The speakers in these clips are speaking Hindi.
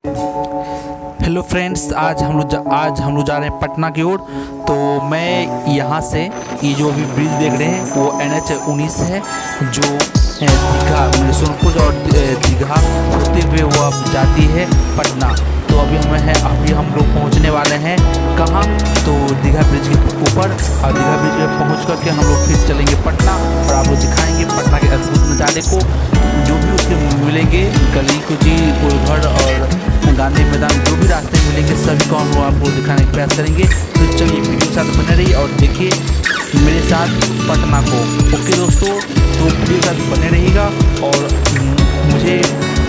हेलो फ्रेंड्स, आज हम लोग जा रहे हैं पटना की ओर। तो मैं यहाँ से ये जो अभी ब्रिज देख रहे हैं वो NH 19 है, जो दीघा सोनपुर और दीघा होते हुए वो अब जाती है पटना। तो अभी हम लोग पहुँचने वाले हैं कहाँ, तो दीघा ब्रिज के ऊपर। और दीघा ब्रिज पे पहुँच करके हम लोग फिर चलेंगे पटना और आप लोग दिखाएंगे पटना के अद्भुत नज़ारे को, जो भी उसके मिलेंगे, गली कुची, गोलघर और गांधी मैदान, जो भी रास्ते मिलेंगे सभी को हम लोग आपको दिखाने का प्रयास करेंगे। तो चलिए वीडियो के साथ बने रहिए और देखिए मेरे साथ पटना को। ओके दोस्तों, तो वीडियो के साथ बने रहिएगा और मुझे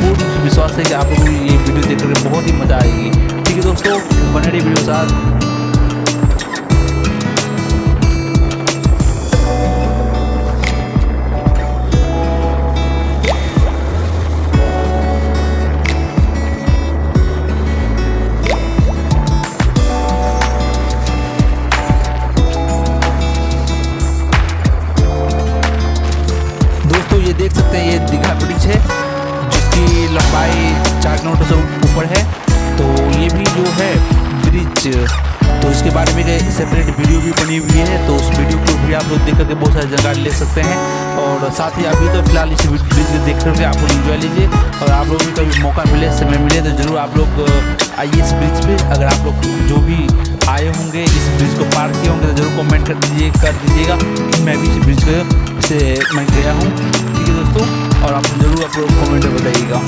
पूर्ण विश्वास है कि आप लोग ये वीडियो देख कर बहुत ही मज़ा आएगी। ठीक है दोस्तों, बने रहिए वीडियो के साथ। ये देख सकते हैं, ये दीघा ब्रिज है जिसकी लंबाई 4 किलोमीटर से ऊपर है। तो ये भी जो है ब्रिज, तो इसके बारे में एक सेपरेट वीडियो भी बनी हुई है, तो उस वीडियो को भी आप लोग देख करके बहुत सारी जानकारी ले सकते हैं। और साथ ही अभी तो फिलहाल इस ब्रिज को देख करके आप लोग इंजॉय लीजिए, और आप लोग भी कभी मौका मिले, समय मिले तो ज़रूर आप लोग आइए इस ब्रिज पे। अगर आप लोग जो भी आए होंगे, इस ब्रिज को पार किए होंगे, तो ज़रूर कमेंट कर दीजिएगा कि मैं भी इस ब्रिज से मैं गया हूँ। ठीक है दोस्तों, और आप ज़रूर आप लोग कमेंट में बताइएगा।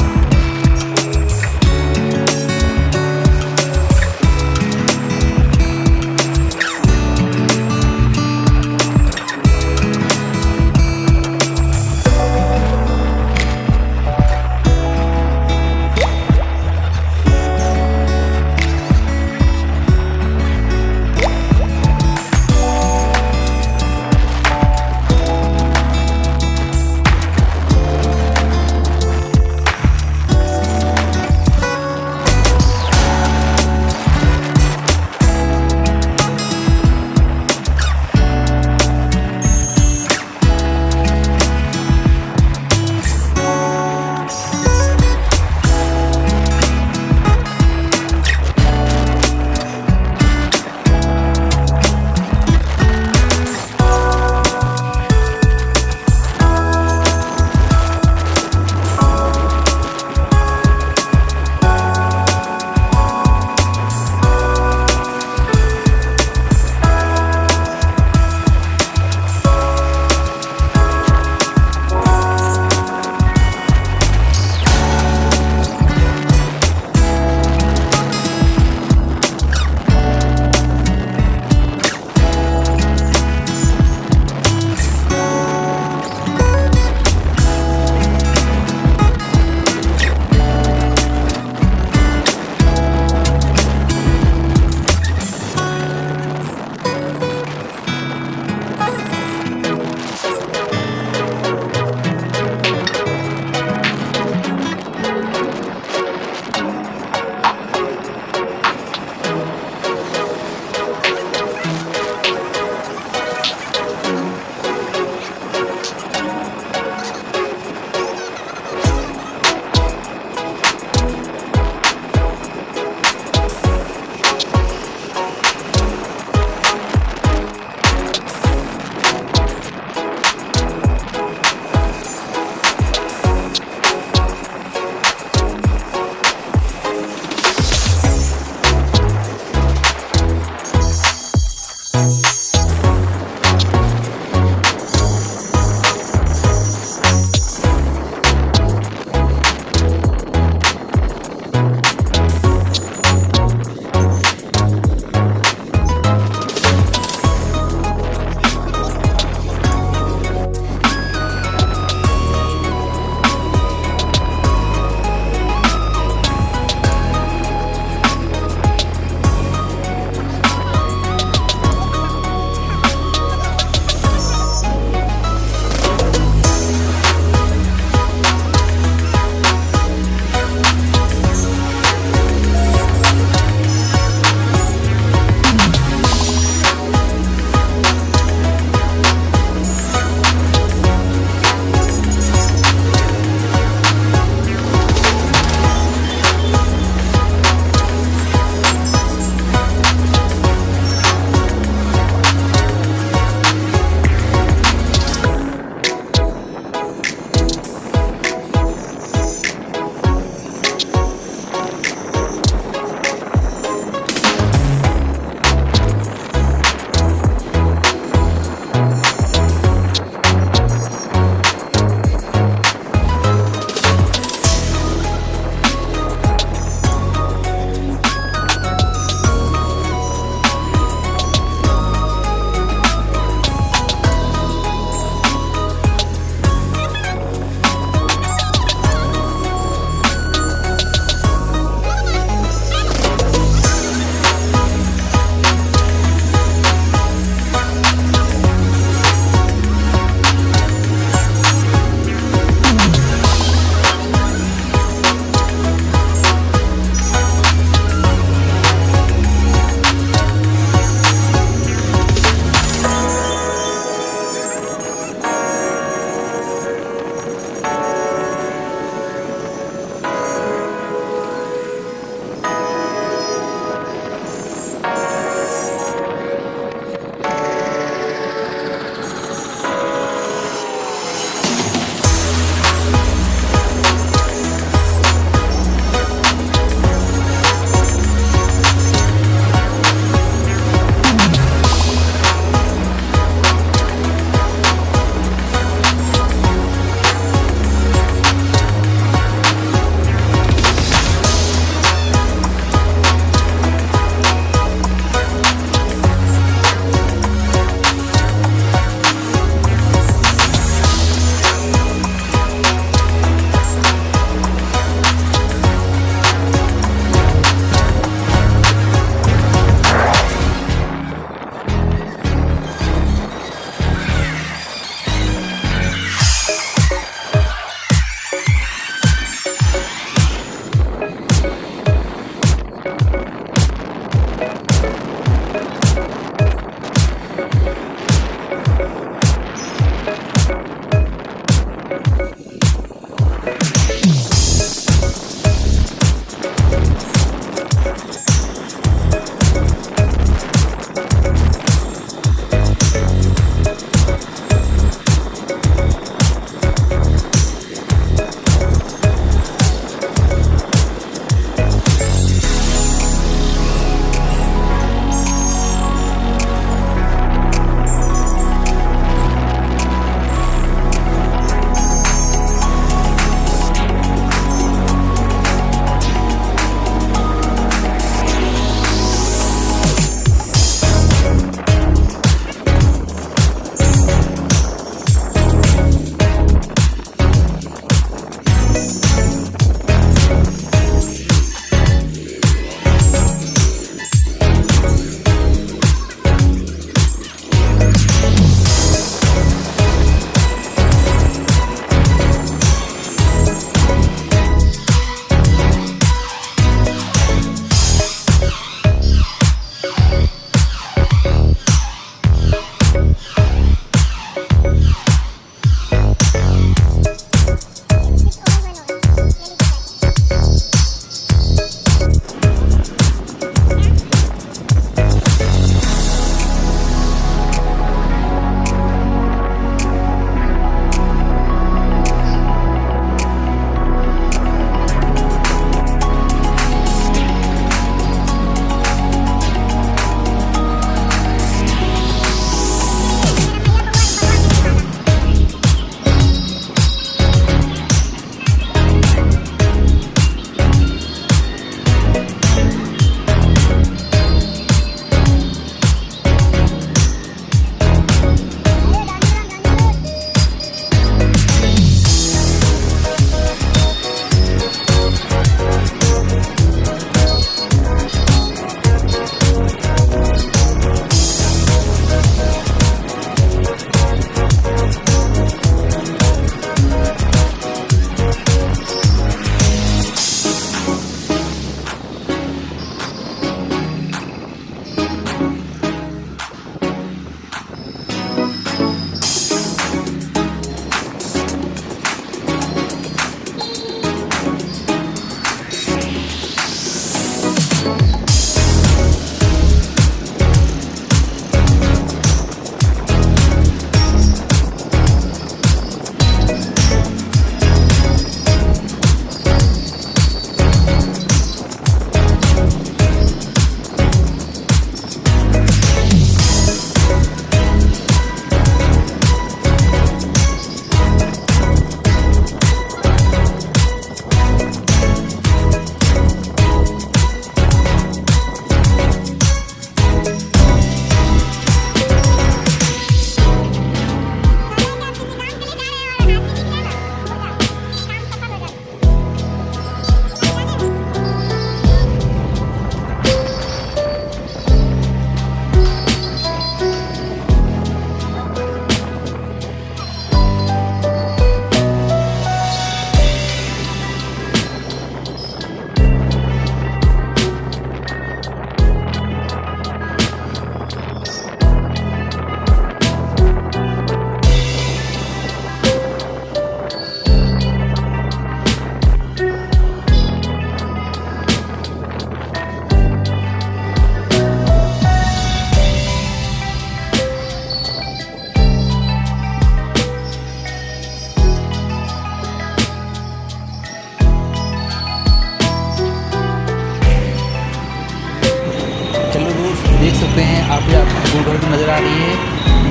देख सकते हैं आप गोलघर की नज़र आ रही है।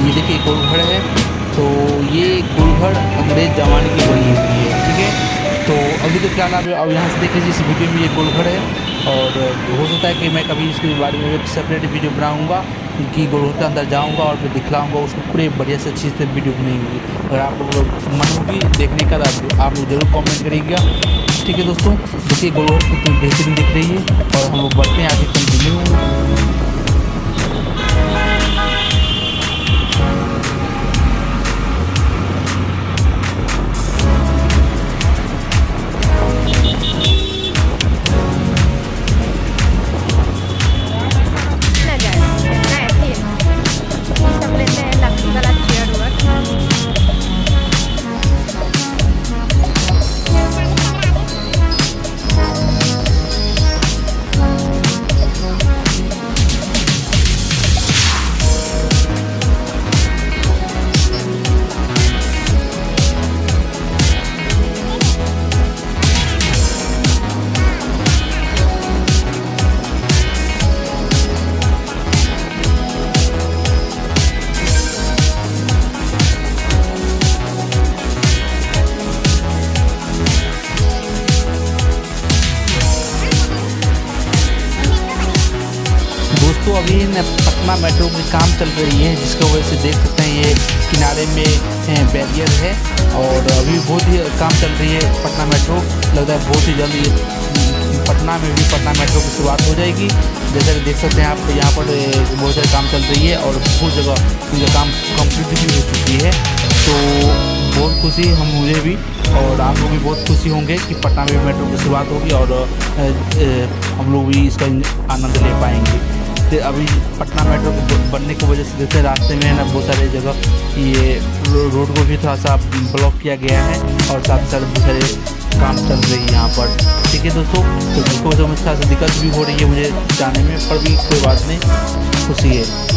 ये देखिए गोलघर है। तो ये गोलघर अंग्रेज जमाने की बनी हुई है, ठीक है। तो अभी तो क्या नाम है, अब यहाँ से देख लीजिए इस वीडियो में ये गोलघर है। और हो सकता है कि मैं कभी इसके बारे में एक सेपरेट वीडियो बनाऊँगा कि गोलघर के अंदर जाऊँगा और फिर दिखलाऊँगा उसको पूरे बढ़िया से अच्छी से वीडियो बनेगी। अगर आप लोग मन होगी देखने का आप लोग ज़रूर कमेंट करिएगा, ठीक है दोस्तों। देखिए गोलघर कितनी बेहतरीन दिख रही है। और हम लोग बढ़ते हैं आगे कंटिन्यू। दोस्तों अभी पटना मेट्रो की काम चल रही है, जिसकी वजह से देख सकते हैं ये किनारे में बैरियर है। और अभी बहुत ही काम चल रही है पटना मेट्रो। लगता है बहुत ही जल्द ये पटना में भी पटना मेट्रो की शुरुआत हो जाएगी। जैसा कि देख सकते हैं आप यहाँ पर बहुत सारे काम चल रही है और बहुत जगह इनका काम कंप्लीट भी हो चुकी है। तो बहुत खुशी मुझे भी और आप लोग भी बहुत खुशी होंगे कि पटना में मेट्रो की शुरुआत होगी और हम लोग भी इसका आनंद ले पाएंगे। तो अभी पटना मेट्रो बनने की वजह से देखते हैं रास्ते में ना बहुत सारे जगह ये रोड को भी थोड़ा सा ब्लॉक किया गया है और साथ ही साथ बहुत सारे काम चल रही है यहाँ पर, ठीक है दोस्तों। तो जिसको वजह में थोड़ा सा दिक्कत भी हो रही है मुझे जाने में, पर भी कोई बात नहीं, खुशी है।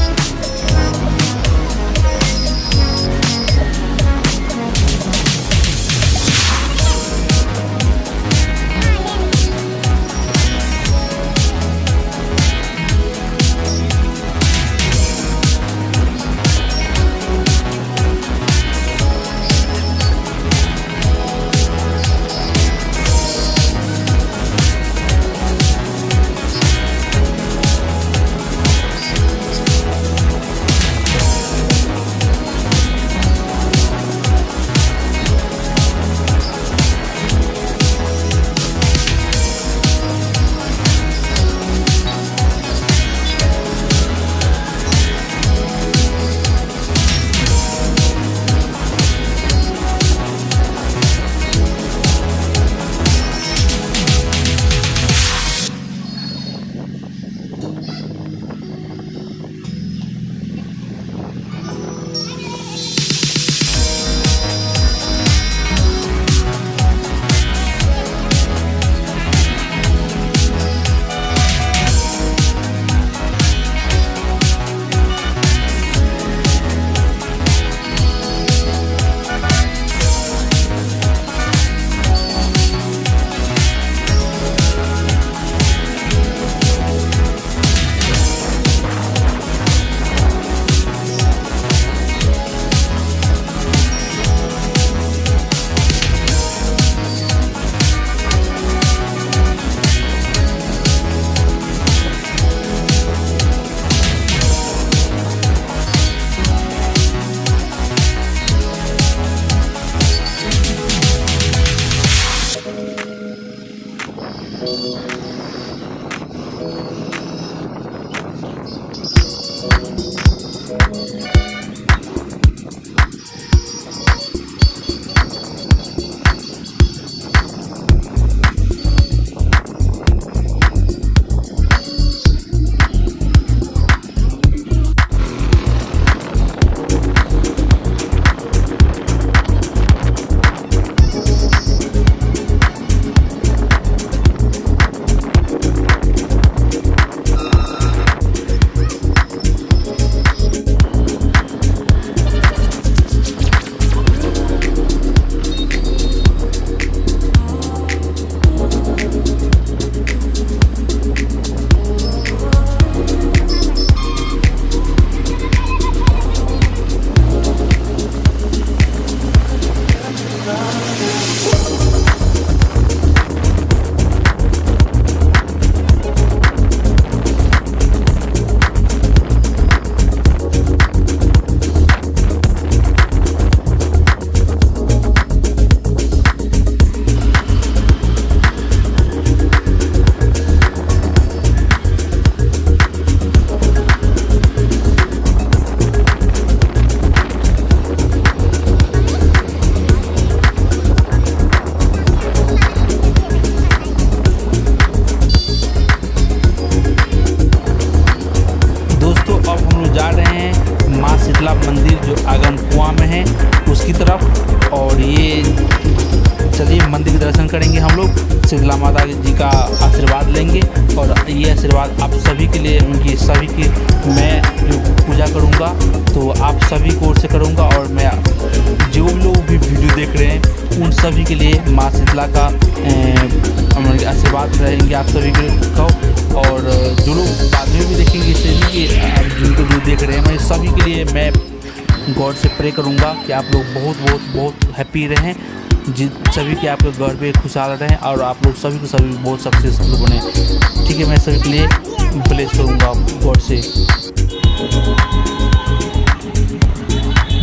ये आशीर्वाद आप सभी के लिए, उनकी सभी की मैं जो पूजा करूँगा तो आप सभी को ओर से करूँगा। और मैं जो लोग भी वीडियो देख रहे हैं उन सभी के लिए माँ शीतला का आशीर्वाद रहेंगे आप सभी को। और जो लोग बाद में भी देखेंगे इससे कि जिनको जो देख रहे हैं, मैं सभी के लिए मैं गॉड से प्रे करूँगा कि आप लोग बहुत बहुत बहुत हैप्पी रहें, सभी के आपके घर पे खुशहाल रहें और आप लोग सभी को सभी बहुत सक्सेसफुल बने। ठीक है, मैं सभी के लिए ब्लेस करूँगा गॉड से।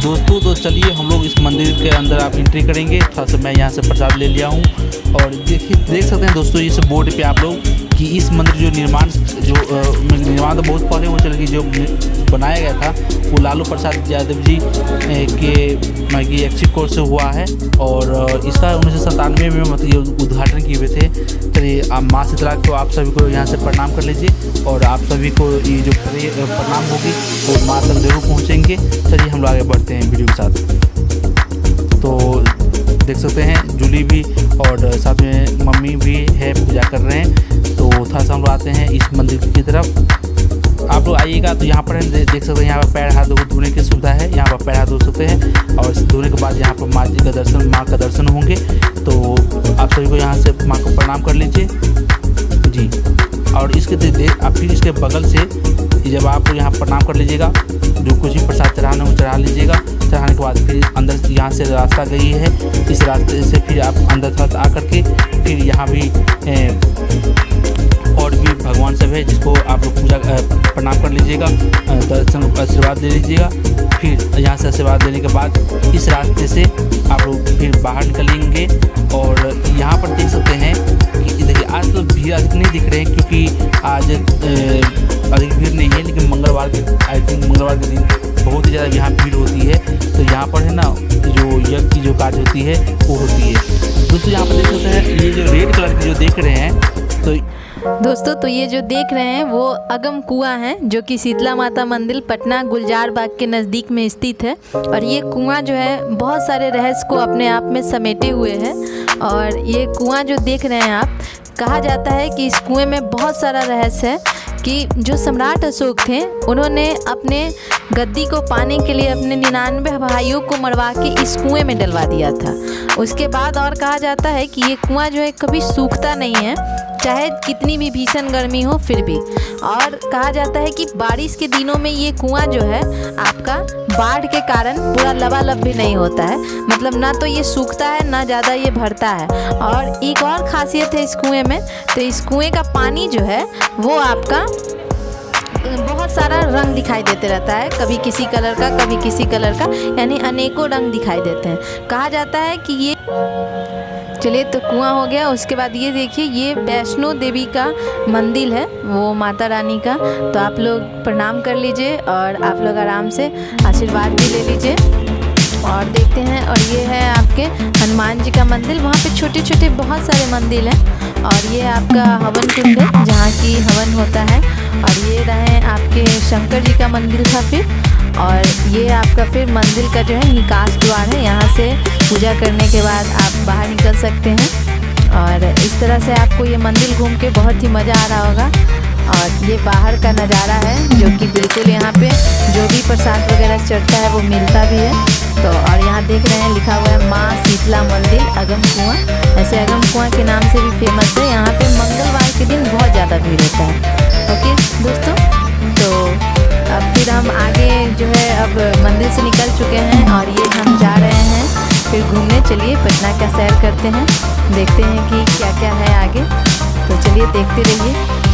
दोस्तों तो चलिए हम लोग इस मंदिर के अंदर आप एंट्री करेंगे। थोड़ा सा मैं यहाँ से प्रसाद ले लिया हूँ और देख सकते हैं दोस्तों इस बोर्ड पे आप लोग कि इस मंदिर जो निर्माण तो बहुत पहले हो चल कि जो बनाया गया था वो लालू प्रसाद यादव जी के एक्सिक कोर्स से हुआ है और इसका 1997 में मतलब उद्घाटन किए हुए थे। चलिए आप माँ शीतला को आप सभी को यहाँ से प्रणाम कर लीजिए और आप सभी को ये जो प्रणाम होगी वो माँ तक जरूर पहुँचेंगे। चलिए हम लोग आगे बढ़ते हैं वीडियो के साथ। तो देख सकते हैं जूली भी और साथ में मम्मी भी है, पूजा कर रहे हैं। तो थोड़ा सा हम लोग आते हैं इस मंदिर की तरफ। आप लोग आइएगा तो यहाँ पर देख सकते हैं यहाँ पर पैर हाथ धोने की सुविधा है, यहाँ पर पैर हाथ धो सकते हैं और धोने के बाद यहाँ पर माँ जी का दर्शन, माँ का दर्शन होंगे। तो आप सभी को यहाँ से माँ को प्रणाम कर लीजिए जी। और इसके फिर इसके बगल से जब आप यहाँ प्रणाम कर लीजिएगा, जो कुछ भी प्रसाद चढ़ाना हो चढ़ा लीजिएगा। चढ़ाने के बाद फिर अंदर यहाँ से रास्ता गई है, इस रास्ते से फिर आप अंदर थोड़ा आ करके फिर यहाँ भी और भी भगवान सब है जिसको आप लोग पूजा प्रणाम कर लीजिएगा, दर्शन आशीर्वाद ले लीजिएगा। फिर यहाँ से आशीर्वाद लेने के बाद इस रास्ते से आप लोग फिर बाहर निकलेंगे और यहाँ पर देख सकते हैं कि देखिए आज तो भीड़ अधिक नहीं दिख रहे हैं क्योंकि आज अधिक भीड़ नहीं है, लेकिन मंगलवार के आई थिंक मंगलवार के दिन बहुत ही ज़्यादा यहाँ भीड़ होती है। तो यहाँ पर है ना जो यज्ञ की जो कार्य होती है वो होती है। दोस्तों यहाँ पर देख सकते हैं ये जो रेड कलर की जो देख रहे हैं तो ये जो देख रहे हैं वो अगम कुआं है जो कि शीतला माता मंदिर पटना गुलजार बाग के नज़दीक में स्थित है। और ये कुआं जो है बहुत सारे रहस्य को अपने आप में समेटे हुए है। और ये कुआं जो देख रहे हैं आप, कहा जाता है कि इस कुएं में बहुत सारा रहस्य है कि जो सम्राट अशोक थे उन्होंने अपने गद्दी को पाने के लिए अपने 99 भाइयों को मरवा के इस कुएं में डलवा दिया था। उसके बाद और कहा जाता है कि ये कुआं जो है कभी सूखता नहीं है, चाहे कितनी भी भीषण गर्मी हो फिर भी। और कहा जाता है कि बारिश के दिनों में ये कुआं जो है आपका बाढ़ के कारण पूरा लबालब भी नहीं होता है, मतलब ना तो ये सूखता है ना ज़्यादा ये भरता है। और एक और ख़ासियत है इस कुएं में, तो इस कुएं का पानी जो है वो आपका बहुत सारा रंग दिखाई देते रहता है, कभी किसी कलर का कभी किसी कलर का, यानी अनेकों रंग दिखाई देते हैं। कहा जाता है कि ये चलिए तो कुआं हो गया। उसके बाद ये देखिए ये वैष्णो देवी का मंदिर है, वो माता रानी का। तो आप लोग प्रणाम कर लीजिए और आप लोग आराम से आशीर्वाद भी ले लीजिए। और देखते हैं, और ये है आपके हनुमान जी का मंदिर, वहाँ पे छोटे छोटे बहुत सारे मंदिर हैं। और ये आपका हवन कुंड है जहाँ की हवन होता है। और ये रहे आपके शंकर जी का मंदिर था फिर। और ये आपका फिर मंदिर का जो है निकास द्वार है, यहाँ से पूजा करने के बाद आप बाहर निकल सकते हैं। और इस तरह से आपको ये मंदिर घूम के बहुत ही मज़ा आ रहा होगा। और ये बाहर का नज़ारा है जो कि बिल्कुल यहाँ पे जो भी प्रसाद वगैरह चढ़ता है वो मिलता भी है। तो और यहाँ देख रहे हैं लिखा हुआ है माँ शीतला मंदिर अगम कुआं, ऐसे अगम कुआं के नाम से भी फेमस है। यहाँ पे मंगलवार के दिन बहुत ज़्यादा भीड़ होता है। ओके दोस्तों, तो अब फिर हम आगे जो है अब मंदिर से निकल चुके हैं और ये हम जा रहे हैं फिर घूमने। चलिए पटना का सैर करते हैं, देखते हैं कि क्या क्या है आगे। तो चलिए देखते रहिए।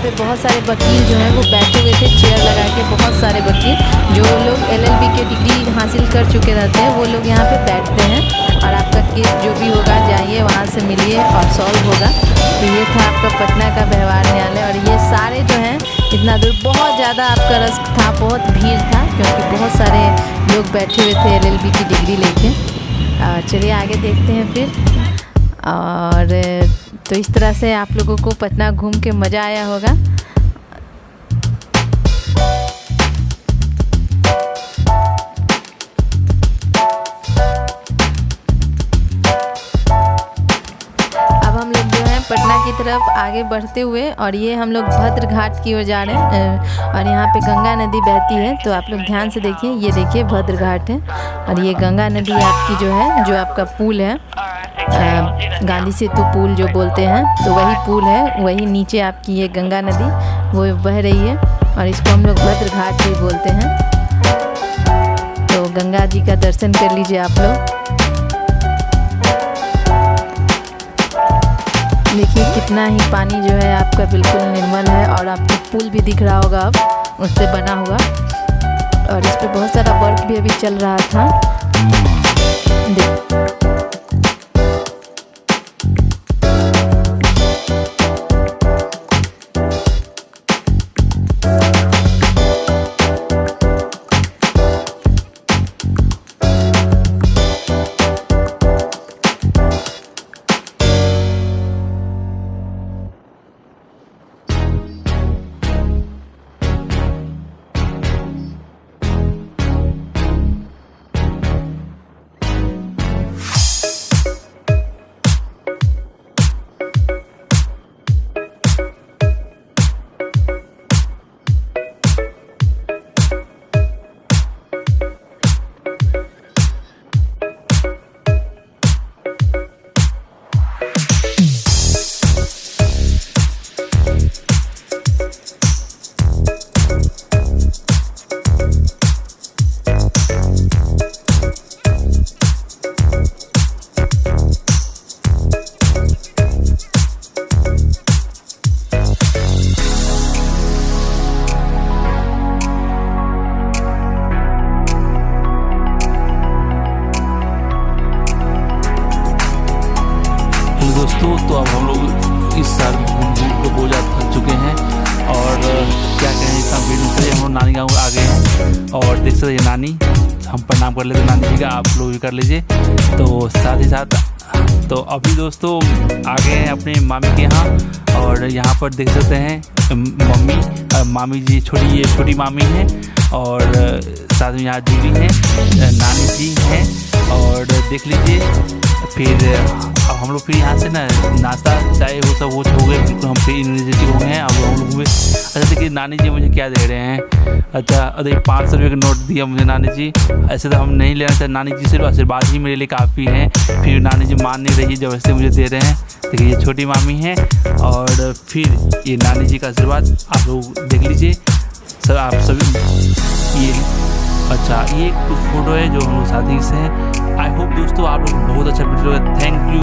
पे बहुत सारे वकील जो हैं वो बैठे हुए थे चेयर लगा के। बहुत सारे वकील जो लोग LLB के डिग्री हासिल कर चुके रहते हैं वो लोग यहाँ पे बैठते हैं और आपका केस जो भी होगा जाइए वहाँ से मिलिए और सॉल्व होगा। तो ये था आपका पटना का व्यवहार न्यायालय। और ये सारे जो हैं इतना दूर बहुत ज़्यादा आपका रश था, बहुत भीड़ था क्योंकि बहुत सारे लोग बैठे हुए थे LLB की डिग्री लेके। चलिए आगे देखते हैं फिर। और तो इस तरह से आप लोगों को पटना घूम के मज़ा आया होगा। अब हम लोग जो है पटना की तरफ आगे बढ़ते हुए और ये हम लोग भद्र घाट की ओर जा रहे हैं और यहाँ पे गंगा नदी बहती है। तो आप लोग ध्यान से देखिए, ये देखिए भद्र घाट है और ये गंगा नदी आपकी जो है, जो आपका पुल है गांधी सेतु पुल जो बोलते हैं, तो वही पुल है। वही नीचे आपकी ये गंगा नदी वो बह रही है और इसको हम लोग भद्र घाट भी बोलते हैं। तो गंगा जी का दर्शन कर लीजिए आप लोग। देखिए कितना ही पानी जो है आपका बिल्कुल निर्मल है और आपको पुल भी दिख रहा होगा अब उस पर बना हुआ। और इस पर बहुत सारा वर्क भी अभी चल रहा था। दोस्तों, तो अब हम लोग इस साल घूम के बहुत ज़्यादा थक चुके हैं और क्या कहें, इतना भीड़ से हम लोग नानी गाँव आ गए हैं। और देख सकते हैं नानी, हम प्रणाम कर लेते नानी जी का, आप लोग भी कर लीजिए। तो साथ ही साथ तो अभी दोस्तों आ गए हैं अपने मामी के यहाँ और यहाँ पर देख सकते हैं मामी जी, ये छोटी मामी हैं और साथ में यहाँ जूली हैं, नानी जी हैं। और देख लीजिए फिर अब हम लोग फिर यहाँ से ना नाश्ता चाय वो सब वो हो गए, बिल्कुल हम फिर एनर्जेटिक हो गए हैं। अब हम लोग हुए अच्छा देखिए नानी जी मुझे क्या दे रहे हैं। अच्छा अरे 500 रुपये का नोट दिया मुझे नानी जी। ऐसे तो हम नहीं लेना चाहिए, नानी जी सिर्फ आशीर्वाद ही मेरे लिए काफ़ी है। फिर नानी जी मान नहीं रही, जबरदस्ती मुझे दे रहे हैं। देखिए ये छोटी मामी हैं और फिर ये नानी जी का आशीर्वाद आप लोग देख लीजिए सर, आप सभी। ये अच्छा ये कुछ फोटो है जो हम लोग साथी से हैं। आई होप दोस्तों आप लोग बहुत अच्छा वीडियो है। Thank you.